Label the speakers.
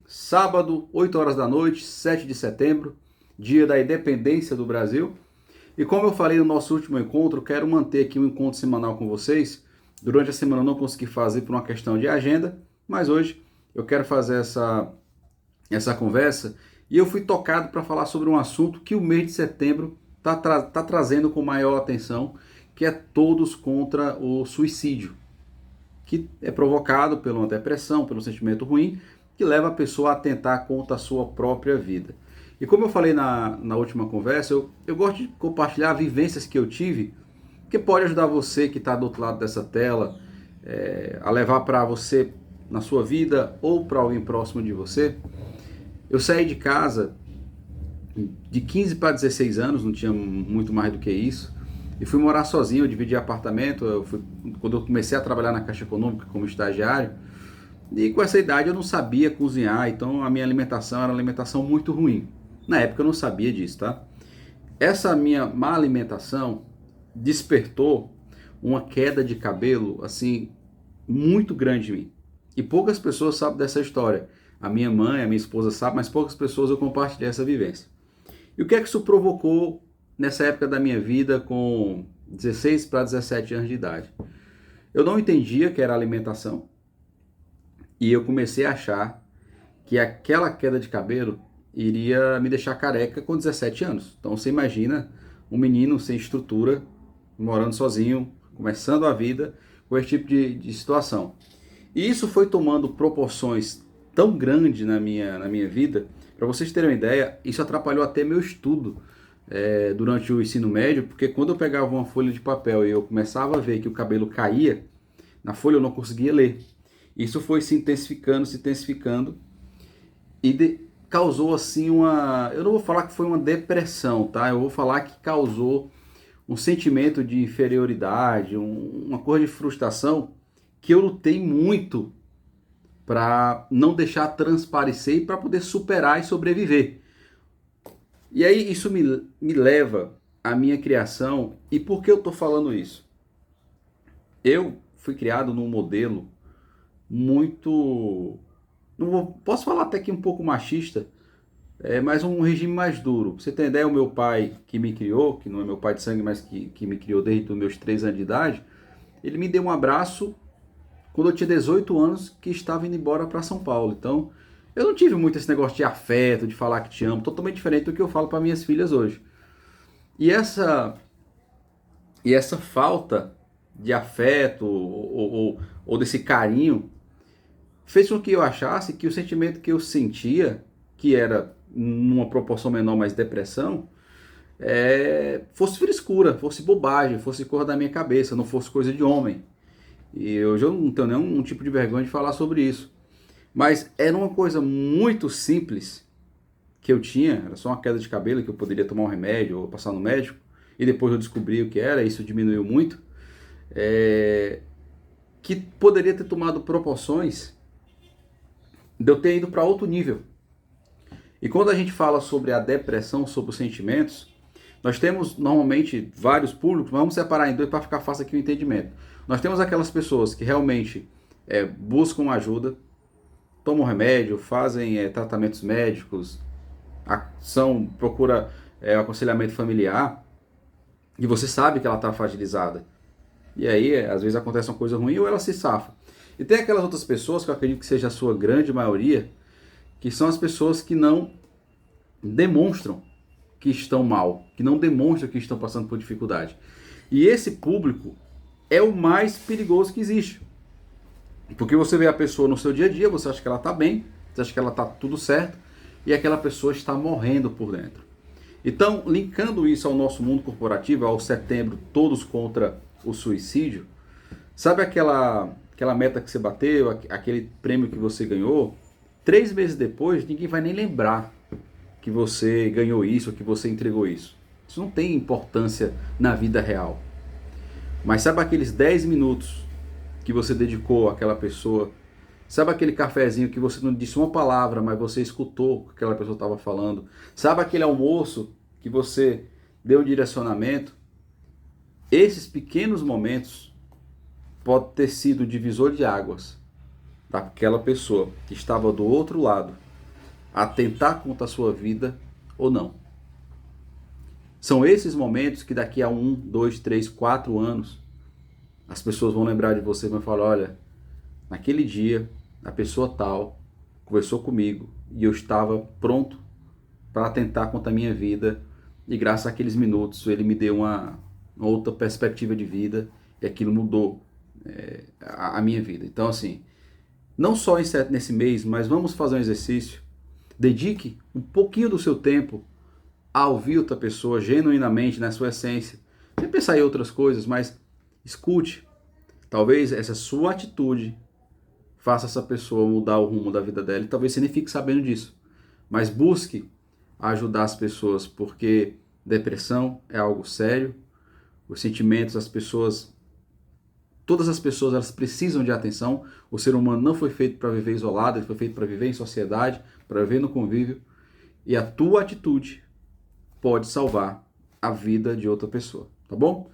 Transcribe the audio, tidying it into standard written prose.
Speaker 1: sábado, 8 horas da noite, 7 de setembro, dia da independência do Brasil. E como eu falei no nosso último encontro, quero manter aqui um encontro semanal com vocês. Durante a semana eu não consegui fazer por uma questão de agenda, mas hoje eu quero fazer essa conversa e eu fui tocado para falar sobre um assunto que o mês de setembro tá trazendo com maior atenção, que é todos contra o suicídio, que é provocado por uma depressão, pelo sentimento ruim, que leva a pessoa a atentar contra a sua própria vida. E como eu falei na última conversa, eu gosto de compartilhar vivências que eu tive, que pode ajudar você que está do outro lado dessa tela, a levar para você na sua vida ou para alguém próximo de você. Eu saí de casa de 15 para 16 anos, não tinha muito mais do que isso, e fui morar sozinho. Eu dividi apartamento. Quando eu comecei a trabalhar na Caixa Econômica como estagiário, e com essa idade eu não sabia cozinhar, então a minha alimentação era uma alimentação muito ruim. Na época eu não sabia disso, tá? Essa minha má alimentação despertou uma queda de cabelo, assim, muito grande em mim. E poucas pessoas sabem dessa história. A minha mãe, a minha esposa sabem, mas poucas pessoas eu compartilhei essa vivência. E o que é que isso provocou nessa época da minha vida, com 16 para 17 anos de idade? Eu não entendia que era alimentação e eu comecei a achar que aquela queda de cabelo iria me deixar careca com 17 anos. Então você imagina um menino sem estrutura, morando sozinho, começando a vida com esse tipo de situação. E isso foi tomando proporções tão grandes na minha vida. Para vocês terem uma ideia, isso atrapalhou até meu estudo durante o ensino médio, porque quando eu pegava uma folha de papel e eu começava a ver que o cabelo caía na folha, eu não conseguia ler. Isso foi se intensificando e causou assim uma... Eu não vou falar que foi uma depressão, tá? Eu vou falar que causou um sentimento de inferioridade, uma coisa de frustração que eu lutei muito para não deixar transparecer e para poder superar e sobreviver. E aí isso me leva à minha criação. E por que eu estou falando isso? Eu fui criado num modelo muito... posso falar até que um pouco machista, mas um regime mais duro. Pra você ter ideia, o meu pai que me criou, que não é meu pai de sangue, mas que me criou desde os meus 3 anos de idade, ele me deu um abraço quando eu tinha 18 anos, que estava indo embora para São Paulo. Então, eu não tive muito esse negócio de afeto, de falar que te amo, totalmente diferente do que eu falo para minhas filhas hoje. E essa falta de afeto ou desse carinho fez com que eu achasse que o sentimento que eu sentia, que era numa proporção menor, mais depressão, fosse frescura, fosse bobagem, fosse cor da minha cabeça, não fosse coisa de homem. E hoje eu não tenho nenhum tipo de vergonha de falar sobre isso. Mas era uma coisa muito simples que eu tinha, era só uma queda de cabelo que eu poderia tomar um remédio ou passar no médico, e depois eu descobri o que era, isso diminuiu muito, que poderia ter tomado proporções de eu ter ido para outro nível. E quando a gente fala sobre a depressão, sobre os sentimentos, nós temos normalmente vários públicos, mas vamos separar em dois para ficar fácil aqui o entendimento. Nós temos aquelas pessoas que realmente buscam ajuda, tomam remédio, fazem tratamentos médicos, procura aconselhamento familiar, e você sabe que ela está fragilizada. E aí, às vezes acontece uma coisa ruim ou ela se safa. E tem aquelas outras pessoas, que eu acredito que seja a sua grande maioria, que são as pessoas que não demonstram que estão mal, que não demonstram que estão passando por dificuldade. E esse público é o mais perigoso que existe. Porque você vê a pessoa no seu dia a dia, você acha que ela está bem, você acha que ela está tudo certo, e aquela pessoa está morrendo por dentro. Então, linkando isso ao nosso mundo corporativo, ao setembro, todos contra o suicídio, sabe aquela meta que você bateu, aquele prêmio que você ganhou? 3 meses depois, ninguém vai nem lembrar que você ganhou isso, que você entregou isso. Isso não tem importância na vida real. Mas sabe aqueles 10 minutos que você dedicou àquela pessoa? Sabe aquele cafezinho que você não disse uma palavra, mas você escutou o que aquela pessoa estava falando? Sabe aquele almoço que você deu um direcionamento? Esses pequenos momentos podem ter sido o divisor de águas daquela pessoa que estava do outro lado atentar contra a sua vida ou não. São esses momentos que daqui a 1, 2, 3, 4 anos, as pessoas vão lembrar de você e vão falar, olha, naquele dia, a pessoa tal conversou comigo e eu estava pronto para atentar contra a minha vida e graças àqueles minutos ele me deu uma outra perspectiva de vida e aquilo mudou a minha vida. Então assim, não só nesse mês, mas vamos fazer um exercício. Dedique um pouquinho do seu tempo a ouvir outra pessoa genuinamente, na sua essência. Sem pensar em outras coisas, mas escute. Talvez essa sua atitude faça essa pessoa mudar o rumo da vida dela. E talvez você nem fique sabendo disso. Mas busque ajudar as pessoas, porque depressão é algo sério. Os sentimentos, as pessoas, todas as pessoas, elas precisam de atenção. O ser humano não foi feito para viver isolado, ele foi feito para viver em sociedade, para viver no convívio. E a tua atitude pode salvar a vida de outra pessoa, tá bom?